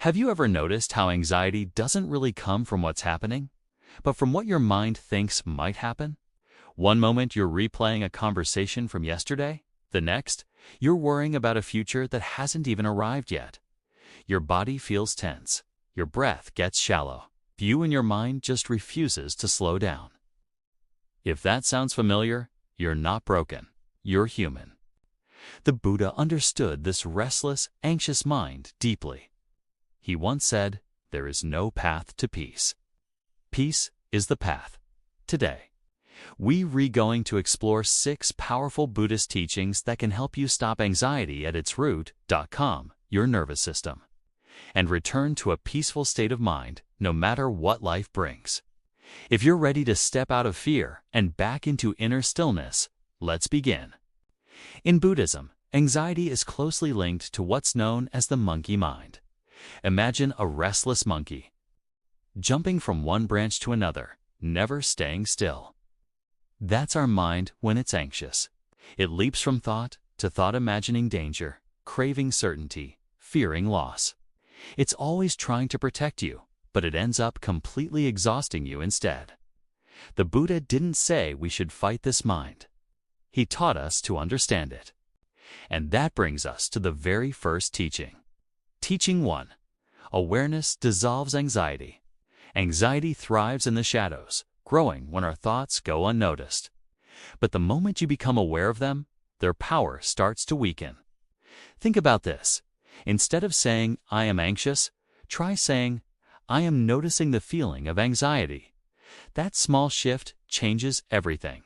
Have you ever noticed how anxiety doesn't really come from what's happening, but from what your mind thinks might happen? One moment you're replaying a conversation from yesterday, the next, you're worrying about a future that hasn't even arrived yet. Your body feels tense, your breath gets shallow, you and your mind just refuses to slow down. If that sounds familiar, you're not broken, you're human. The Buddha understood this restless, anxious mind deeply. He once said, "There is no path to peace. Peace is the path." Today, we're going to explore 6 powerful Buddhist teachings that can help you stop anxiety at its root, calm your nervous system, and return to a peaceful state of mind no matter what life brings. If you're ready to step out of fear and back into inner stillness, let's begin. In Buddhism, anxiety is closely linked to what's known as the monkey mind. Imagine a restless monkey, jumping from one branch to another, never staying still. That's our mind when it's anxious. It leaps from thought to thought, imagining danger, craving certainty, fearing loss. It's always trying to protect you, but it ends up completely exhausting you instead. The Buddha didn't say we should fight this mind. He taught us to understand it. And that brings us to the very first teaching. Teaching 1. Awareness dissolves anxiety. Anxiety thrives in the shadows, growing when our thoughts go unnoticed. But the moment you become aware of them, their power starts to weaken. Think about this. Instead of saying, "I am anxious," try saying, "I am noticing the feeling of anxiety." That small shift changes everything.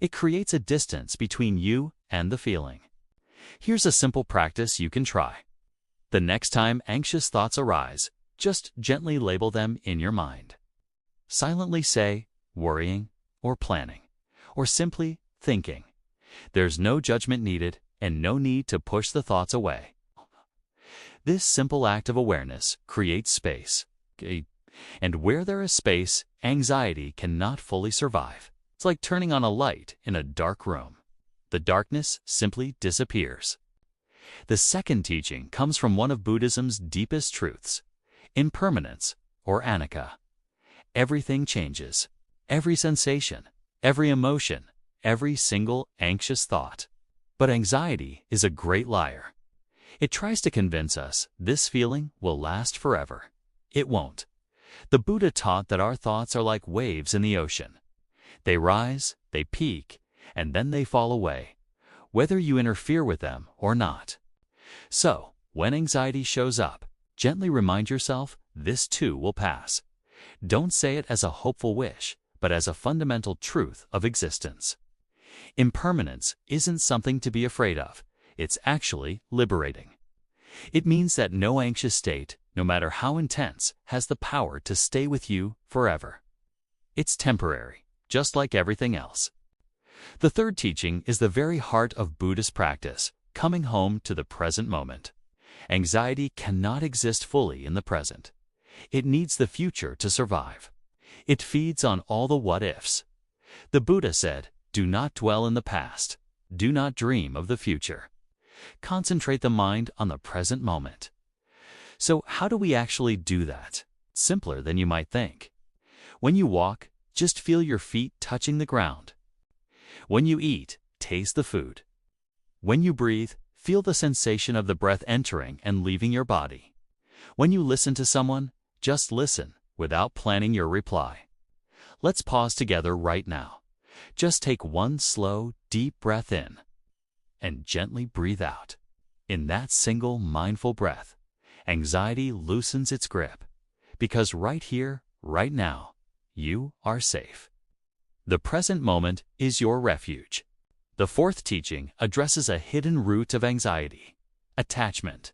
It creates a distance between you and the feeling. Here's a simple practice you can try. The next time anxious thoughts arise, just gently label them in your mind. Silently say, "worrying," or "planning," or simply "thinking." There's no judgment needed and no need to push the thoughts away. This simple act of awareness creates space. And where there is space, anxiety cannot fully survive. It's like turning on a light in a dark room. The darkness simply disappears. The second teaching comes from one of Buddhism's deepest truths, impermanence, or Anicca. Everything changes. Every sensation, every emotion, every single anxious thought. But anxiety is a great liar. It tries to convince us this feeling will last forever. It won't. The Buddha taught that our thoughts are like waves in the ocean. They rise, they peak, and then they fall away, whether you interfere with them or not. So, when anxiety shows up, gently remind yourself this too will pass. Don't say it as a hopeful wish, but as a fundamental truth of existence. Impermanence isn't something to be afraid of. It's actually liberating. It means that no anxious state, no matter how intense, has the power to stay with you forever. It's temporary, just like everything else. The third teaching is the very heart of Buddhist practice, coming home to the present moment. Anxiety cannot exist fully in the present. It needs the future to survive. It feeds on all the what-ifs. The Buddha said, "Do not dwell in the past. Do not dream of the future. Concentrate the mind on the present moment." So how do we actually do that? Simpler than you might think. When you walk, just feel your feet touching the ground. When you eat, taste the food. When you breathe, feel the sensation of the breath entering and leaving your body. When you listen to someone, just listen without planning your reply. Let's pause together right now. Just take one slow, deep breath in and gently breathe out. In that single mindful breath, anxiety loosens its grip, because right here, right now, you are safe. The present moment is your refuge. The fourth teaching addresses a hidden root of anxiety, attachment.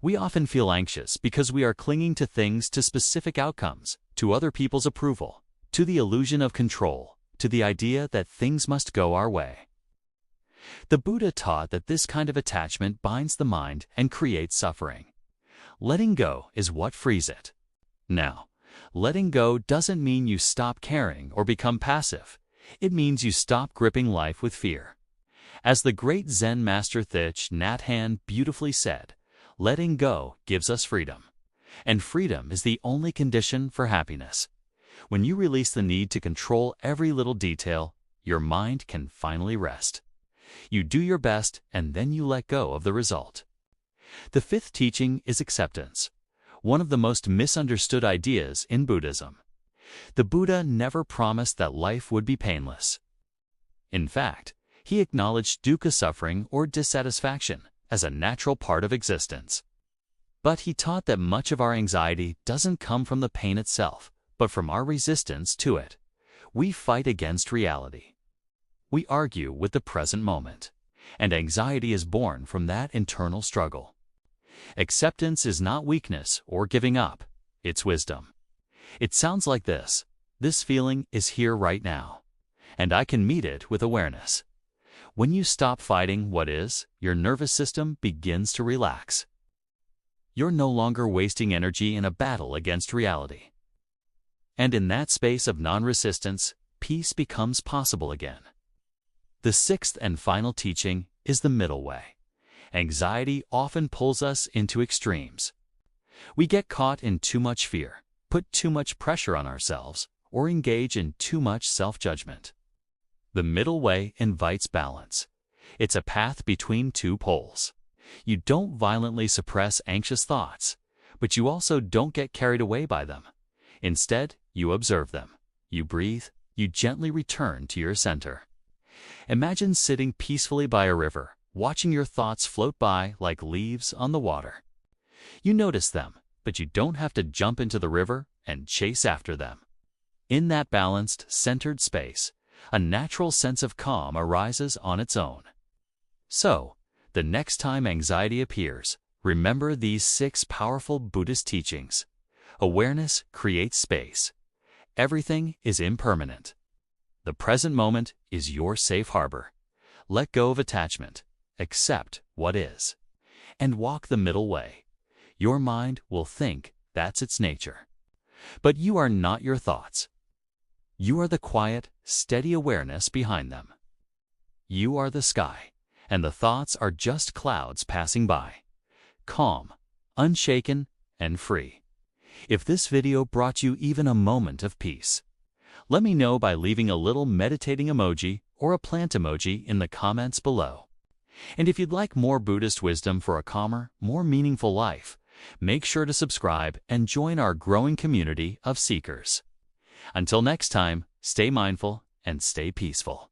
We often feel anxious because we are clinging to things, to specific outcomes, to other people's approval, to the illusion of control, to the idea that things must go our way. The Buddha taught that this kind of attachment binds the mind and creates suffering. Letting go is what frees it. Now, letting go doesn't mean you stop caring or become passive. It means you stop gripping life with fear. As the great Zen master Thich Nhat Hanh beautifully said, letting go gives us freedom. And freedom is the only condition for happiness. When you release the need to control every little detail, your mind can finally rest. You do your best, and then you let go of the result. The fifth teaching is acceptance, one of the most misunderstood ideas in Buddhism. The Buddha never promised that life would be painless. In fact, he acknowledged dukkha suffering or dissatisfaction as a natural part of existence. But he taught that much of our anxiety doesn't come from the pain itself, but from our resistance to it. We fight against reality. We argue with the present moment, and anxiety is born from that internal struggle. Acceptance is not weakness or giving up, it's wisdom. It sounds like this: this feeling is here right now, and I can meet it with awareness. When you stop fighting what is, your nervous system begins to relax. You're no longer wasting energy in a battle against reality. And in that space of non-resistance, peace becomes possible again. The sixth and final teaching is the middle way. Anxiety often pulls us into extremes. We get caught in too much fear, put too much pressure on ourselves, or engage in too much self-judgment. The middle way invites balance. It's a path between two poles. You don't violently suppress anxious thoughts, but you also don't get carried away by them. Instead, you observe them. You breathe. You gently return to your center. Imagine sitting peacefully by a river, watching your thoughts float by like leaves on the water. You notice them, but you don't have to jump into the river and chase after them. In that balanced, centered space, a natural sense of calm arises on its own. So, the next time anxiety appears, remember these 6 powerful Buddhist teachings. Awareness creates space. Everything is impermanent. The present moment is your safe harbor. Let go of attachment. Accept what is. And walk the middle way. Your mind will think that's its nature. But you are not your thoughts. You are the quiet, steady awareness behind them. You are the sky, and the thoughts are just clouds passing by. Calm, unshaken, and free. If this video brought you even a moment of peace, let me know by leaving a little meditating emoji or a plant emoji in the comments below. And if you'd like more Buddhist wisdom for a calmer, more meaningful life, make sure to subscribe and join our growing community of seekers. Until next time, stay mindful and stay peaceful.